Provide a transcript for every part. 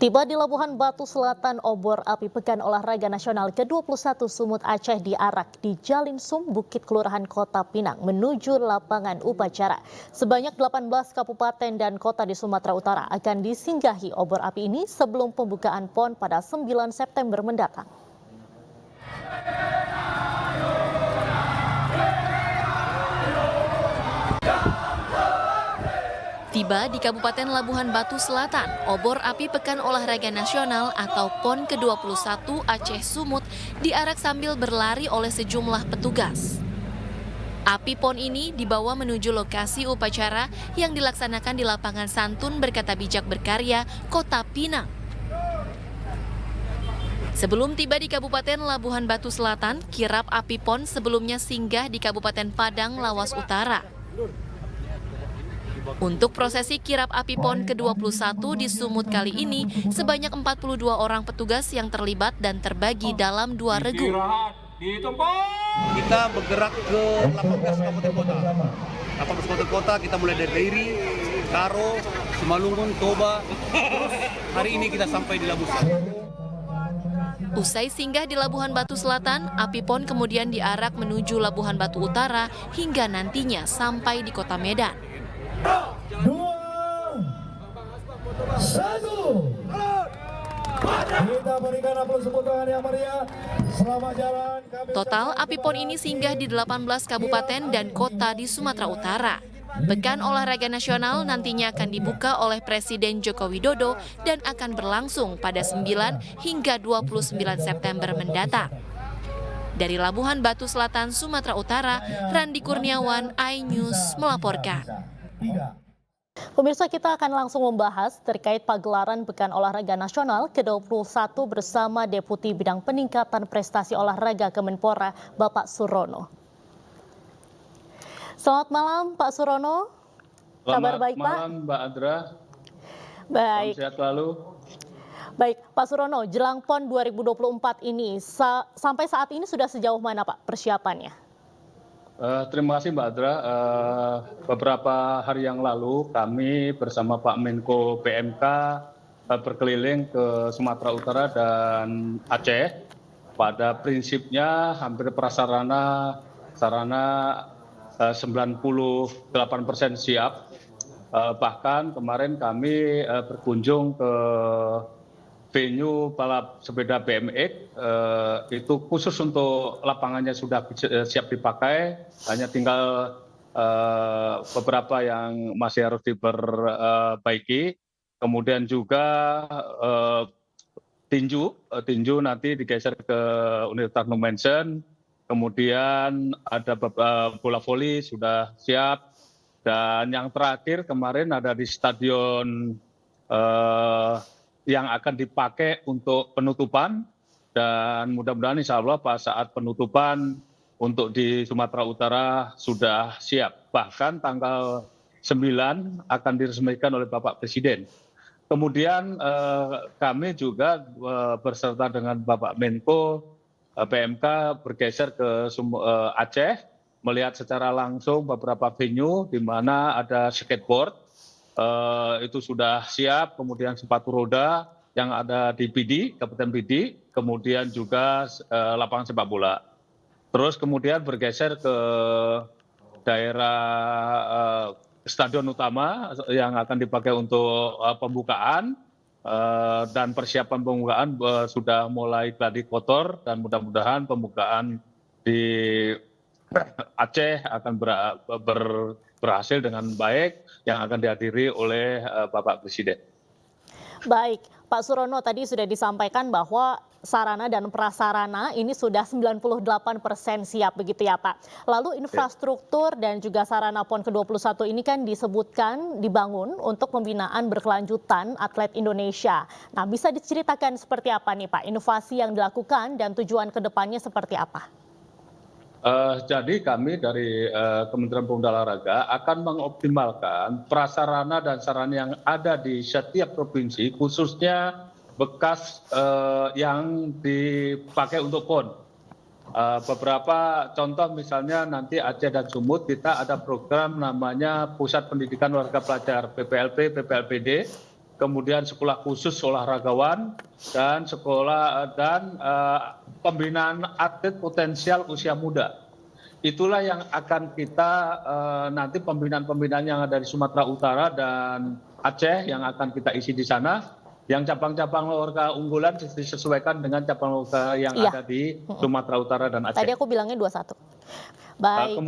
Tiba di Labuhan Batu Selatan, obor api Pekan Olahraga Nasional ke-21 Sumut Aceh diarak di Jalinsum, Bukit Kelurahan Kota Pinang menuju lapangan upacara. Sebanyak 18 kabupaten dan kota di Sumatera Utara akan disinggahi obor api ini sebelum pembukaan PON pada 9 September mendatang. Tiba di Kabupaten Labuhan Batu Selatan, obor api Pekan Olahraga Nasional atau PON ke-21 Aceh Sumut diarak sambil berlari oleh sejumlah petugas. Api PON ini dibawa menuju lokasi upacara yang dilaksanakan di lapangan Santun Berkata Bijak Berkarya, Kota Pinang. Sebelum tiba di Kabupaten Labuhan Batu Selatan, kirap api PON sebelumnya singgah di Kabupaten Padang, Lawas Utara. Untuk prosesi kirap api PON ke-21 di Sumut kali ini, sebanyak 42 orang petugas yang terlibat dan terbagi dalam 2 regu. Kita bergerak ke 18 kabupaten kota. 18 kabupaten kota kita mulai dari Dairi, Karo, Simalungun, Toba. Terus hari ini kita sampai di Labusan. Usai singgah di Labuhan Batu Selatan, api PON kemudian diarak menuju Labuhan Batu Utara hingga nantinya sampai di Kota Medan. 2, 1. Kita berikan aplaus tepuk tangan yang meriah. Selamat jalan. Total api PON ini singgah di 18 kabupaten dan kota di Sumatera Utara. Pekan Olahraga Nasional nantinya akan dibuka oleh Presiden Joko Widodo dan akan berlangsung pada 9 hingga 29 September mendatang. Dari Labuhan Batu Selatan, Sumatera Utara, Randi Kurniawan, iNews melaporkan. Pemirsa, kita akan langsung membahas terkait pagelaran Pekan Olahraga Nasional ke-21 bersama Deputi Bidang Peningkatan Prestasi Olahraga Kemenpora, Bapak Surono. Selamat malam, Pak Surono. Kabar baik, Pak? Selamat malam, Mbak Adra. Baik. Sehat selalu. Baik, Pak Surono, jelang PON 2024 ini, sampai saat ini sudah sejauh mana, Pak, persiapannya? Terima kasih Mbak Adra. Beberapa hari yang lalu kami bersama Pak Menko PMK berkeliling ke Sumatera Utara dan Aceh. Pada prinsipnya hampir prasarana 98% siap. Bahkan kemarin kami berkunjung ke venue balap sepeda BMX, itu khusus untuk lapangannya sudah siap dipakai, hanya tinggal beberapa yang masih harus diperbaiki. Kemudian juga tinju nanti digeser ke Universitas Numensen. Kemudian ada bola voli sudah siap. Dan yang terakhir kemarin ada di stadion yang akan dipakai untuk penutupan, dan mudah-mudahan insya Allah pada saat penutupan untuk di Sumatera Utara sudah siap. Bahkan tanggal 9 akan diresmikan oleh Bapak Presiden. Kemudian kami juga berserta dengan Bapak Menko PMK bergeser ke Aceh, melihat secara langsung beberapa venue di mana ada skateboard, itu sudah siap, kemudian sepatu roda yang ada di PD, Kabupaten PD, kemudian juga lapangan sepak bola. Terus kemudian bergeser ke daerah stadion utama yang akan dipakai untuk pembukaan, dan persiapan pembukaan sudah mulai gladi kotor, dan mudah-mudahan pembukaan di Aceh akan berhasil dengan baik, yang akan dihadiri oleh Bapak Presiden. Baik, Pak Surono, tadi sudah disampaikan bahwa sarana dan prasarana ini sudah 98% siap, begitu ya Pak. Lalu infrastruktur dan juga sarana PON ke-21 ini kan disebutkan dibangun untuk pembinaan berkelanjutan atlet Indonesia. Nah, bisa diceritakan seperti apa nih Pak, inovasi yang dilakukan dan tujuan ke depannya seperti apa? Jadi kami dari Kementerian Pemuda Olahraga akan mengoptimalkan prasarana dan sarana yang ada di setiap provinsi, khususnya bekas yang dipakai untuk PON. Beberapa contoh misalnya nanti Aceh dan Sumut kita ada program namanya Pusat Pendidikan Olahraga Pelajar PPLP, PPLPD. kemudian sekolah khusus olahragawan, dan sekolah dan pembinaan atlet potensial usia muda. Itulah yang akan kita nanti pembinaan-pembinaan yang ada di Sumatera Utara dan Aceh yang akan kita isi di sana. Yang cabang-cabang olahraga unggulan disesuaikan dengan cabang olahraga yang ada di Sumatera Utara dan Aceh. Tadi aku bilangnya 21. Baik.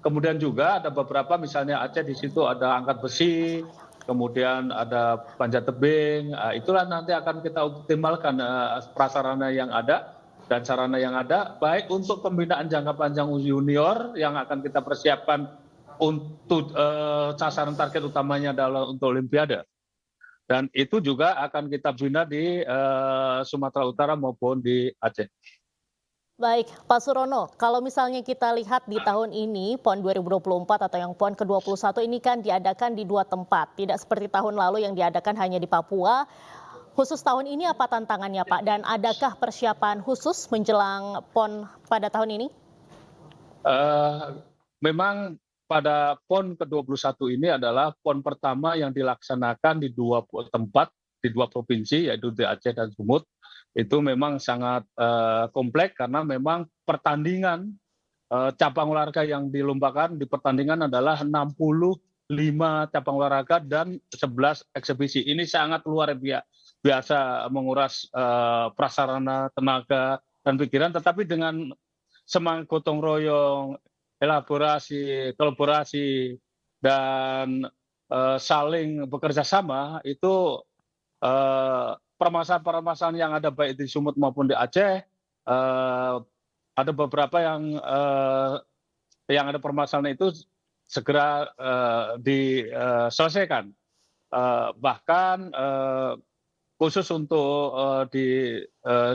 Kemudian juga ada beberapa, misalnya Aceh, di situ ada angkat besi, kemudian ada panjat tebing. Itulah nanti akan kita optimalkan prasarana yang ada dan sarana yang ada, baik untuk pembinaan jangka panjang junior yang akan kita persiapkan untuk sasaran target utamanya adalah untuk Olimpiade. Dan itu juga akan kita bina di Sumatera Utara maupun di Aceh. Baik, Pak Surono, kalau misalnya kita lihat di tahun ini, PON 2024 atau yang PON ke-21 ini kan diadakan di 2 tempat. Tidak seperti tahun lalu yang diadakan hanya di Papua. Khusus tahun ini apa tantangannya, Pak? Dan adakah persiapan khusus menjelang PON pada tahun ini? Memang pada PON ke-21 ini adalah PON pertama yang dilaksanakan di 2 tempat, di 2 provinsi, yaitu di Aceh dan Sumut. Itu memang sangat kompleks karena memang pertandingan cabang olahraga yang dilombakan di pertandingan adalah 65 cabang olahraga dan 11 eksebisi. Ini sangat luar biasa menguras prasarana, tenaga, dan pikiran, tetapi dengan semangat gotong royong, elaborasi, kolaborasi, dan saling bekerja sama, itu permasalahan-permasalahan yang ada baik di Sumut maupun di Aceh, ada beberapa yang ada permasalahan itu segera diselesaikan. Bahkan khusus untuk di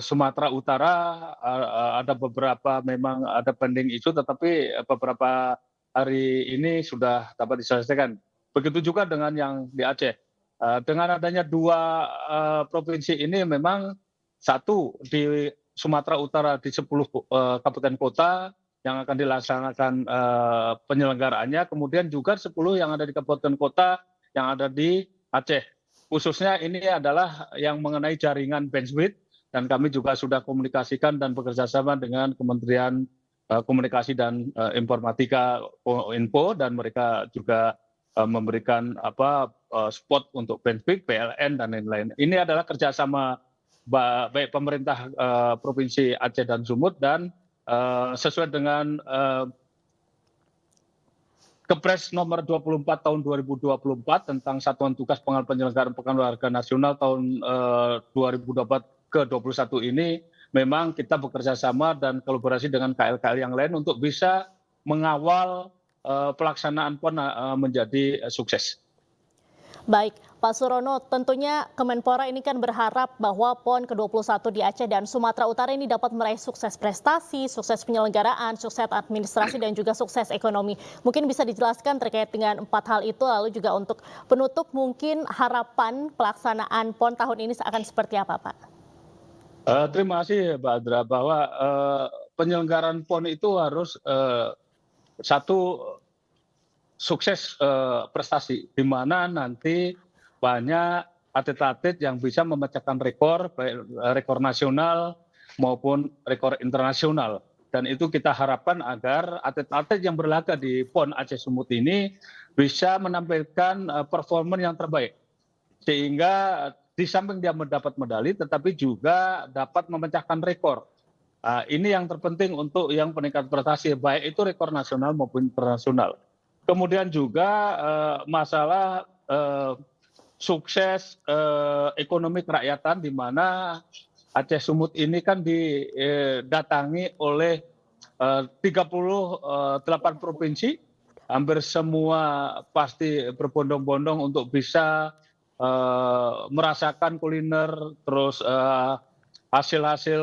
Sumatera Utara ada beberapa memang ada pending isu, tetapi beberapa hari ini sudah dapat diselesaikan. Begitu juga dengan yang di Aceh. Dengan adanya 2 provinsi ini, memang satu di Sumatera Utara di 10 kabupaten kota yang akan dilaksanakan penyelenggaraannya, kemudian juga 10 yang ada di kabupaten kota yang ada di Aceh. Khususnya ini adalah yang mengenai jaringan bandwidth, dan kami juga sudah komunikasikan dan bekerjasama dengan Kementerian Komunikasi dan Informatika Info, dan mereka juga memberikan spot untuk bandwidth, PLN, dan lain-lain. Ini adalah kerjasama baik pemerintah Provinsi Aceh dan Sumut, dan sesuai dengan Kepres nomor 24 tahun 2024 tentang Satuan Tugas Penyelenggaraan Pekan Olahraga Nasional tahun 2024 ke 21 ini, memang kita bekerja sama dan kolaborasi dengan KL-KL yang lain untuk bisa mengawal pelaksanaan PON menjadi sukses. Baik, Pak Surono, tentunya Kemenpora ini kan berharap bahwa PON ke-21 di Aceh dan Sumatera Utara ini dapat meraih sukses prestasi, sukses penyelenggaraan, sukses administrasi, dan juga sukses ekonomi. Mungkin bisa dijelaskan terkait dengan 4 hal itu, lalu juga untuk penutup mungkin harapan pelaksanaan PON tahun ini akan seperti apa, Pak? Terima kasih, Mbak Adra, bahwa penyelenggaraan PON itu harus satu, sukses prestasi, di mana nanti banyak atlet-atlet yang bisa memecahkan rekor, baik rekor nasional maupun rekor internasional. Dan itu kita harapkan agar atlet-atlet yang berlaga di PON Aceh Sumut ini bisa menampilkan performa yang terbaik. Sehingga di samping dia mendapat medali, tetapi juga dapat memecahkan rekor. Ini yang terpenting untuk yang peningkatan prestasi, baik itu rekor nasional maupun internasional. Kemudian juga masalah sukses ekonomi kerakyatan, di mana Aceh Sumut ini kan didatangi oleh 38 provinsi, hampir semua pasti berbondong-bondong untuk bisa merasakan kuliner, terus hasil-hasil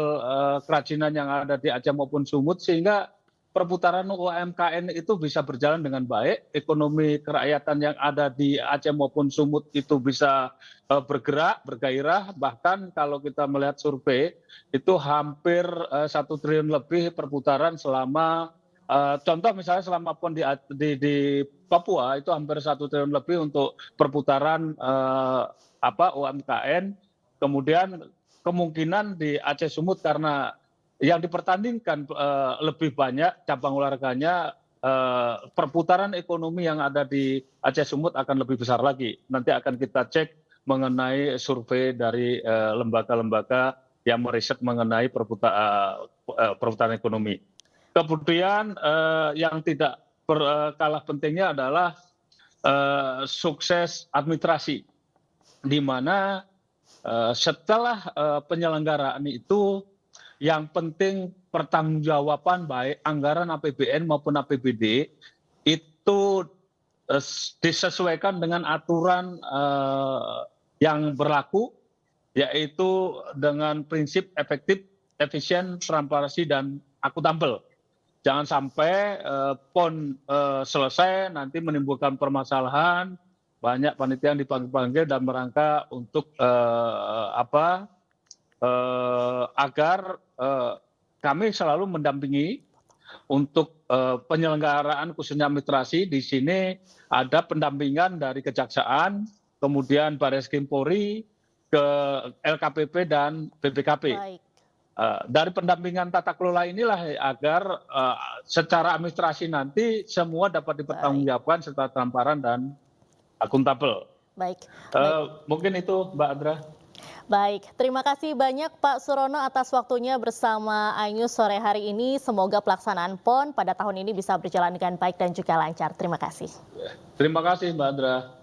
kerajinan yang ada di Aceh maupun Sumut, sehingga perputaran UMKM itu bisa berjalan dengan baik, ekonomi kerakyatan yang ada di Aceh maupun Sumut itu bisa bergerak, bergairah. Bahkan kalau kita melihat survei, itu hampir 1 triliun lebih perputaran selama, contoh misalnya selama PON di Papua itu hampir 1 triliun lebih untuk perputaran UMKM. Kemudian kemungkinan di Aceh Sumut karena yang dipertandingkan lebih banyak cabang olahraganya, perputaran ekonomi yang ada di Aceh Sumut akan lebih besar lagi. Nanti akan kita cek mengenai survei dari lembaga-lembaga yang meriset mengenai perputaran ekonomi. Kemudian yang tidak kalah pentingnya adalah sukses administrasi, di mana setelah penyelenggaraan itu yang penting pertanggungjawaban baik anggaran APBN maupun APBD itu disesuaikan dengan aturan yang berlaku, yaitu dengan prinsip efektif, efisien, transparansi, dan akuntabel. Jangan sampai PON selesai nanti menimbulkan permasalahan, banyak panitia yang dipanggil-panggil dan merangka untuk agar kami selalu mendampingi untuk penyelenggaraan khususnya administrasi. Di sini ada pendampingan dari Kejaksaan, kemudian Baris Krim Polri, ke LKPP dan BPKP. Baik. Dari pendampingan tata kelola inilah agar secara administrasi nanti semua dapat dipertanggungjawabkan secara transparan dan akuntabel. Baik. Mungkin itu Mbak Andra. Baik, terima kasih banyak Pak Surono atas waktunya bersama iNews sore hari ini. Semoga pelaksanaan PON pada tahun ini bisa berjalan dengan baik dan juga lancar. Terima kasih. Terima kasih Mbak Andra.